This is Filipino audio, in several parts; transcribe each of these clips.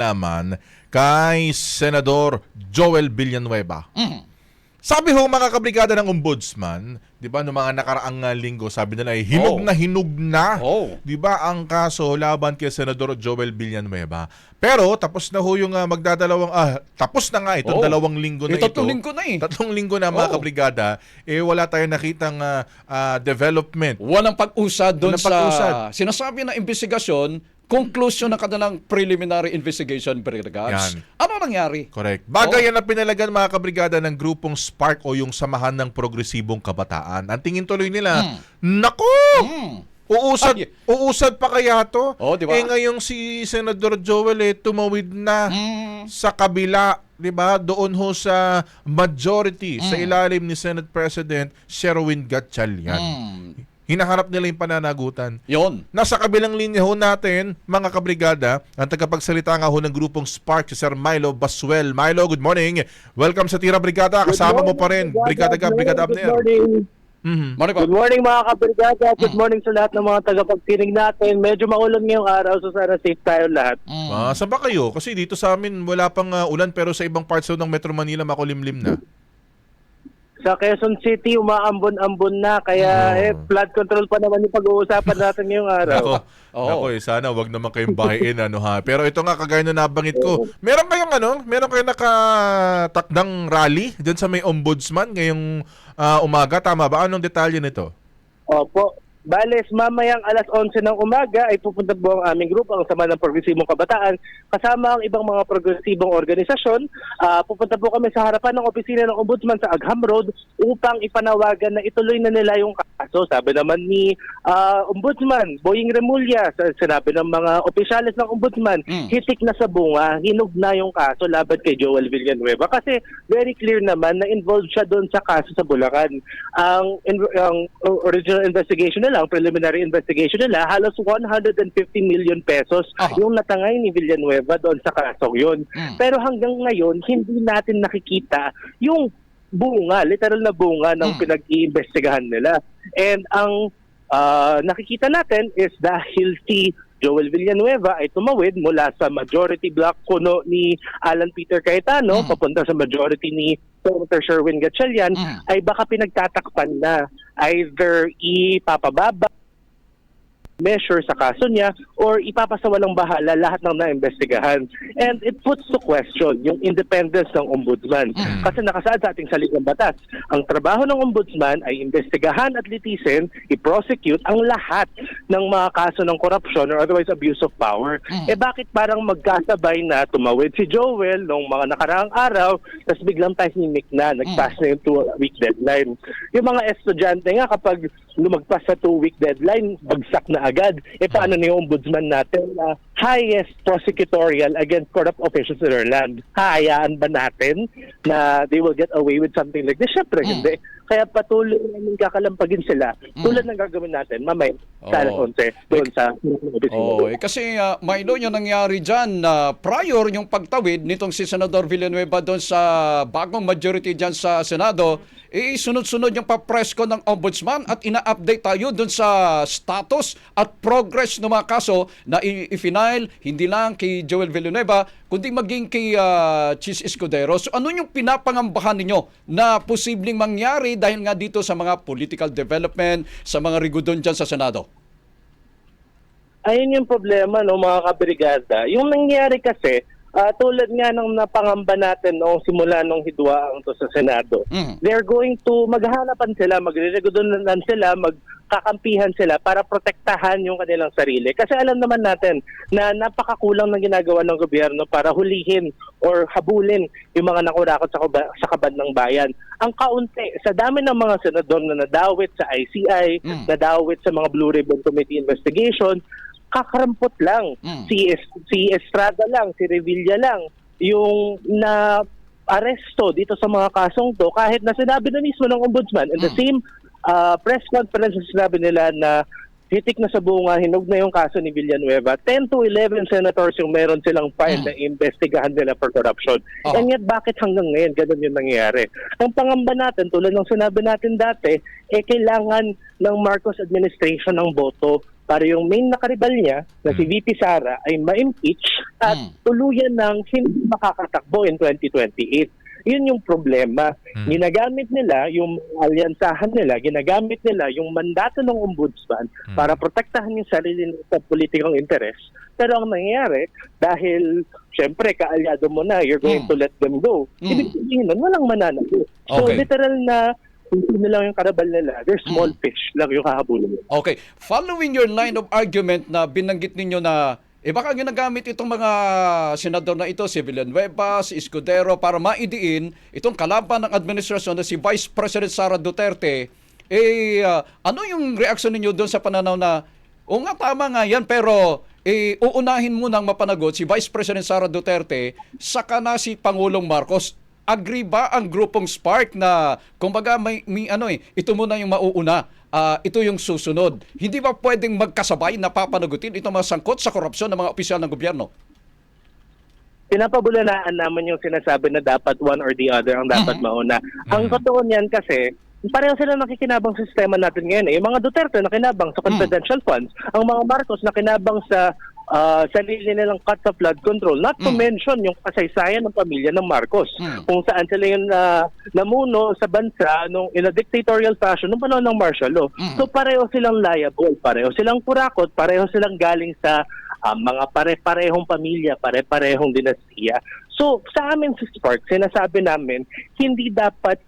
naman kay Senador Joel Villanueva. Sabi ho mga kabrigada ng ombudsman, 'di ba, no mga nakaraang linggo, sabi nila ay hinog na, 'di ba, ang kaso laban kay Senador Joel Villanueva. Pero tapos na ho yung tapos na nga itong 2 linggo na ito. 3 linggo na eh. 3 linggo na mga kabrigada, wala tayong nakitang development. Walang pag-usad doon Walang pag-usad. sinasabi na investigasyon, conclusion ng kanilang preliminary investigation, Brigads. Yan. Ano nangyari? Correct. Bagay yan na pinalagan mga kabrigada ng grupong Spark o yung Samahan ng Progresibong Kabataan. Ang tingin tuloy nila, nako! Uusad pa kaya to? Di ba? Ngayong si Senador Joel tumawid na sa kabila, 'di ba? Doon ho sa majority sa ilalim ni Senate President Sherwin Gatchalian. Hinaharap nila yung pananagutan. Yon. Nasa kabilang linya ho natin, mga kabrigada, ang tagapagsalita nga ho ng grupong Spark, si Sir Milo Basuel. Milo, good morning. Welcome sa Tira Brigada. Kasama mo pa rin, Brigada Abner. Good morning. Good morning mga kabrigada. Good morning sa lahat ng mga tagapagkinig natin. Medyo maulan ngayong araw, so sana safe tayo lahat. Saan ba kayo? Kasi dito sa amin wala pang ulan, pero sa ibang parts ng Metro Manila makulimlim na. Sa Quezon City, umaambon-ambon na. Kaya flood control pa naman yung pag-uusapan natin ngayong araw. Ako, sana wag naman kayong bahayin ha. Pero ito nga, kagaya na nabanggit ko, meron kayong nakatakdang rally diyan sa may ombudsman ngayong umaga, tama ba? Anong detalye nito? Opo. Bales, mamayang alas 11 ng umaga ay pupunta po ang aming grupo, ang Samahan ng Progresibong Kabataan, kasama ang ibang mga progresibong organisasyon. Pupunta po kami sa harapan ng opisina ng Ombudsman sa Agham Road upang ipanawagan na ituloy na nila yung kaso. Sabi naman ni Ombudsman Boying Remulla, sinabi ng mga opisyalis ng Ombudsman, hitik na sa bunga, hinog na yung kaso laban kay Joel Villanueva. Kasi very clear naman na involved siya doon sa kaso sa Bulacan. Ang original investigation lang, preliminary investigation nila, halos 150 million pesos yung natangay ni Villanueva doon sa kasong yun. Pero hanggang ngayon, hindi natin nakikita yung bunga, literal na bunga ng pinag-iimbestigahan nila. And ang nakikita natin is dahil si Joel Villanueva ay tumawid mula sa majority block kuno ni Alan Peter Cayetano papunta sa majority ni Senator Sherwin Gatchalian, ay baka pinagtatakpan na either ipapababa measure sa kaso niya or ipapasawalang bahala lahat ng naimbestigahan. And it puts to question yung independence ng ombudsman. Kasi nakasaad sa ating saligang batas, ang trabaho ng ombudsman ay imbestigahan at litisin, i-prosecute ang lahat ng mga kaso ng corruption or otherwise abuse of power. Bakit parang magkasabay na tumawid si Joel nung mga nakaraang araw, tapos biglang tahimik na, nagpass na yung 2-week deadline. Yung mga estudyante nga kapag lumagpas sa 2-week deadline, bagsak na agad. Paano na yung ombudsman natin na highest prosecutorial against corrupt officials in our land? Hayaan ba natin na they will get away with something like this? Siyempre, hindi. Kaya patuloy namin kakalampagin sila tulad ng gagawin natin mamay sa alas 11 doon sa kasi Milo, yung nangyari dyan, prior yung pagtawid nitong si Senador Villanueva doon sa bagong majority dyan sa Senado, sunod-sunod yung papresko ng ombudsman at ina-update tayo doon sa status at progress ng mga kaso na i-final hindi lang kay Joel Villanueva kundi maging kay Chis Escudero. So ano yung pinapangambahan ninyo na posibleng mangyari dahil nga dito sa mga political development, sa mga rigudon dyan sa Senado? Ayun yung problema, no, mga kabrigada. Yung nangyari kasi, tulad nga ng napangamba natin noong simula nung hidwaang to sa Senado, they're going to maghahanapan sila, magre-regudonan sila, magkakampihan sila para protektahan yung kanilang sarili. Kasi alam naman natin na napakakulang ng ginagawa ng gobyerno para hulihin or habulin yung mga nakurakot sa kabad ng bayan. Ang kaunti, sa dami ng mga senador na nadawit sa ICI, nadawit sa mga Blue Ribbon Committee investigation, kakarampot lang. Si Estrada lang, si Revilla lang, yung na-aresto dito sa mga kasong to, kahit na sinabi na mismo ng ombudsman. In the same press conference, sinabi nila na hitik na sa bunga, hinog na yung kaso ni Villanueva. 10 to 11 senators yung meron silang file na investigahan nila for corruption. And yet, bakit hanggang ngayon ganun yung nangyayari? Ang pangamba natin, tulad ng sinabi natin dati, kailangan ng Marcos administration ng boto para yung main na karibal niya na si VP Sara ay ma-impeach at tuluyan ng hindi makakatakbo in 2028. Yun yung problema. Ginagamit nila yung alyansahan nila, ginagamit nila yung mandato ng ombudsman para protektahan yung sarili sa politikang interes. Pero ang nangyayari, dahil syempre kaalyado mo na, you're going to let them go. Ibig sabihin nun, walang mananalo. So Okay. literal na hindi lang yung karabal nila, they're small fish lang yung kahabulin nila. Okay. Following your line of argument na binanggit ninyo na baka ginagamit itong mga senador na ito, si Villanueva, si Escudero, para maidiin itong kalaban ng administrasyon na si Vice President Sara Duterte, ano yung reaksyon ninyo doon sa pananaw na, o nga tama nga yan, pero uunahin mo nang mapanagot si Vice President Sara Duterte, saka na si Pangulong Marcos. Agree ba ang grupong Spark na kumbaga ito muna yung mauuna, ito yung susunod? Hindi ba pwedeng magkasabay na papanagutin itong mga sangkot sa korupsyon ng mga opisyal ng gobyerno? Pinapabulanaan naman yung sinasabi na dapat one or the other ang dapat mauna. Ang totoo niyan kasi, pareho sila nakikinabang sa sistema natin ngayon. Yung mga Duterte nakinabang sa confidential funds, ang mga Marcos nakinabang sa sarili nilang cut sa flood control. Not to mention yung kasaysayan ng pamilya ng Marcos. Kung saan sila yung namuno sa bansa in a dictatorial fashion nung panahon ng martial law. So pareho silang liable, pareho silang kurakot, pareho silang galing sa mga pare-parehong pamilya, pare-parehong dinastiya. So sa amin sa Spark, sinasabi namin, hindi dapat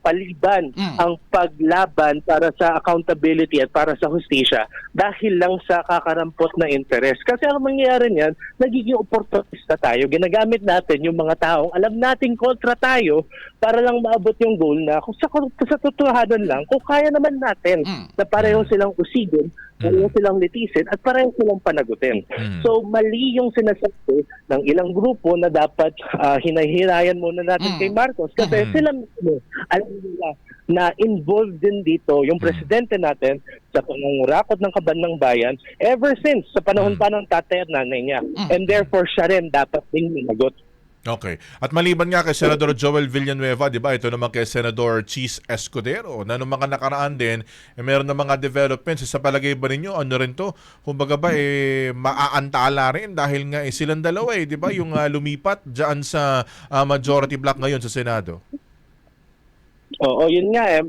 paliban ang paglaban para sa accountability at para sa hustisya dahil lang sa kakarampot na interes. Kasi ang mangyayari niyan, nagiging oportunista tayo. Ginagamit natin yung mga taong alam nating kontra tayo para lang maabot yung goal na kung sa totohanan lang, kung kaya naman natin na pareho silang usigin, pareho silang litisin at pareho silang panagutin. So mali yung sinasabi ng ilang grupo na dapat hinahirayan muna natin kay Marcos kasi sila mismo alam nila na involved din dito yung presidente natin sa pangungurakot ng kaban ng bayan ever since sa panahon pa ng tatay at nanay niya. And therefore siya rin dapat ding managot. Okay. At maliban nga kay Senador Joel Villanueva, di ba? Ito naman kay Senador Chis Escudero na nung mga nakaraan din, meron na mga developments. Sa palagay ba ninyo, ano rin to? Kumbaga ba, maaantala rin dahil nga silang dalawa, di ba? Yung lumipat dyan sa majority block ngayon sa Senado. Oo, yun nga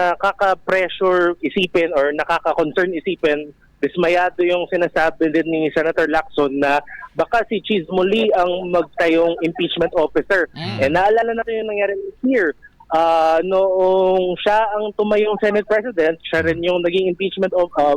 nakaka-pressure isipin or nakaka-concern isipin. Dismayado yung sinasabi din ni Senator Lacson na baka si Cheese muli ang magtayong impeachment officer. Naalala natin yung nangyari here. Noong siya ang tumayong Senate President, siya rin yung naging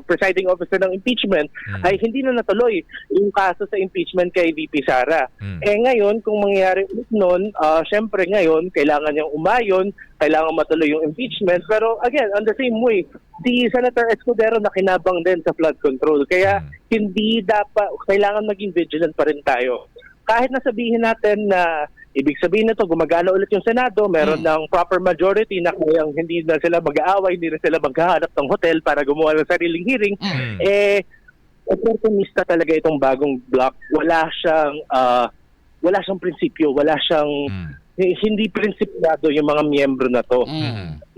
presiding officer ng impeachment, ay hindi na natuloy yung kaso sa impeachment kay VP Sara. Ngayon, kung mangyayari noon, syempre ngayon, kailangan niyang umayon, kailangan matuloy yung impeachment. Pero again, on the same way, si Senator Escudero nakinabang din sa flood control. Kaya hindi dapat, kailangan maging vigilant pa rin tayo. Kahit nasabihin natin na ibig sabihin na to, gumagana ulit yung Senado, meron ng proper majority na kayang hindi na sila mag-aaway, hindi na sila maghahanap ng hotel para gumawa ng sariling hearing, opportunista talaga itong bagong block. Wala siyang prinsipyo, wala siyang hindi prinsipyado yung mga miyembro na to.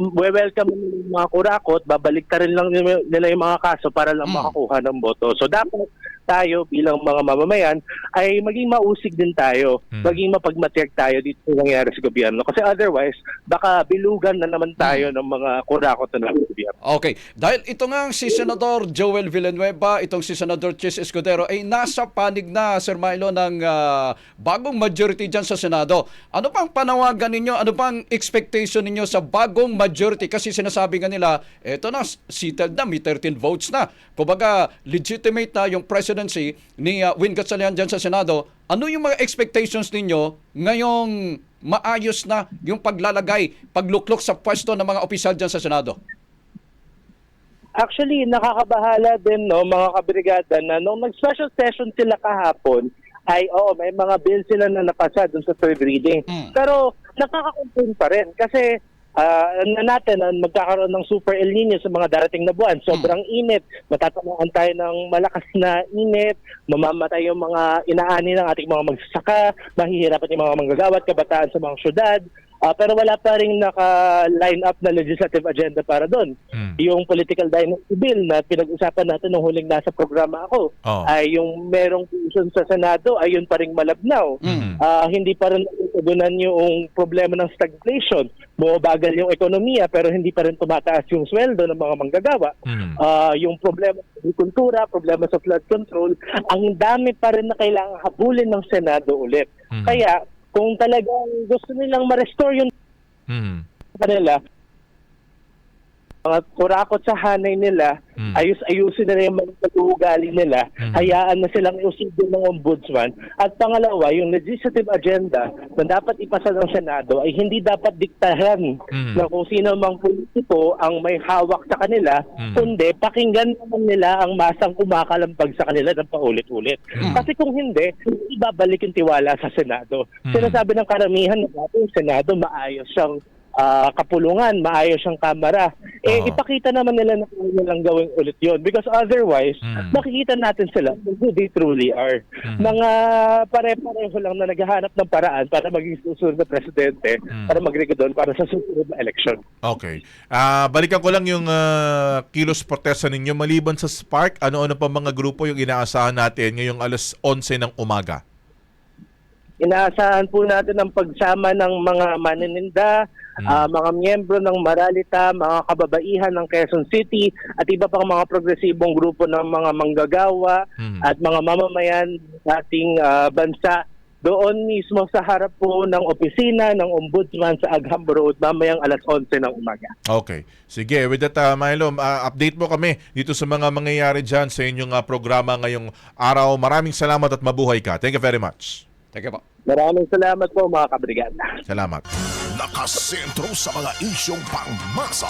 Welcome yung mga kurakot, babalik ta rin lang nila yung mga kaso para lang makakuha ng boto. So dapat tayo bilang mga mamamayan ay maging mausig din tayo, maging mapagmatyag tayo dito sa nangyayari sa gobyerno. Kasi otherwise, baka bilugan na naman tayo ng mga kurakot na ng gobyerno. Okay. Dahil ito nga si Senador Joel Villanueva, itong si Senador Chis Escudero ay nasa panig na, Sir Milo, ng bagong majority dyan sa Senado. Ano pang panawagan ninyo? Ano pang expectation ninyo sa bagong majority? Kasi sinasabi nga nila, eto na, seated na, may 13 votes na. Kumbaga, legitimate na yung presidency ni Win Gatchalian dyan sa Senado. Ano yung mga expectations ninyo ngayong maayos na yung paglalagay, pagluklok sa pwesto ng mga opisyal dyan sa Senado? Actually, nakakabahala din mga kabrigada na nung nag-special session sila kahapon, ay may mga bill sila na napasa dun sa third reading. Pero nakaka-concern pa rin kasi magkakaroon ng super El Nino sa mga darating na buwan. Sobrang init. Matatamaan tayo ng malakas na init. Mamamatay yung mga inaani ng ating mga magsasaka. Mahihirapan yung mga manggagawa at kabataan sa mga syudad. Pero wala pa rin naka-line up na legislative agenda para doon. Yung political dynasty bill na pinag-usapan natin nung huling nasa programa ako, ay yung merong puson sa Senado ay yun pa rin malabnaw. Hindi pa rin natutugunan yung problema ng stagflation. Bumabagal yung ekonomiya pero hindi pa rin tumataas yung sweldo ng mga manggagawa. Yung problema sa agrikultura, problema sa flood control, ang dami pa rin na kailangan habulin ng Senado ulit. Kaya kung talagang gusto nilang ma-restore yung kanila, mga kurakot sa hanay nila, ayusin na yung mga pag-uugali nila, hayaan na silang iusigin ng ombudsman. At pangalawa, yung legislative agenda na dapat ipasa ng Senado ay hindi dapat diktahan na kung sino mang politiko ang may hawak sa kanila, kundi pakinggan naman nila ang masang kumakalampag sa kanila ng paulit-ulit. Kasi kung hindi ibabalik yung tiwala sa Senado. Sinasabi ng karamihan na dati yung Senado maayos siyang kapulungan, maayos siyang kamara. Ipakita naman nila na kung nilang gawin ulit yun. Because otherwise, makikita natin sila who they truly are. Mga pare-pareho lang na naghahanap ng paraan para maging susunod na presidente, para mag-rig doon para sa susunod na election. Okay. Balikan ko lang yung kilos protesta ninyo. Maliban sa Spark, ano-ano pa mga grupo yung inaasahan natin ngayong alas 11 ng umaga? Inaasahan po natin ang pagsama ng mga maninda, mga miyembro ng Maralita, mga kababaihan ng Quezon City, at iba pang mga progresibong grupo ng mga manggagawa at mga mamamayan sa ating bansa. Doon mismo sa harap po ng opisina ng Ombudsman sa Agham Road mamayang alas 11 ng umaga. Okay. Sige, with that, Milo, update mo kami dito sa mga mangyayari dyan sa inyong programa ngayong araw. Maraming salamat at mabuhay ka. Thank you very much. Thank you po. Maraming salamat po mga kabrigada. Salamat. Nakasentro sa mga isyong pangmasa.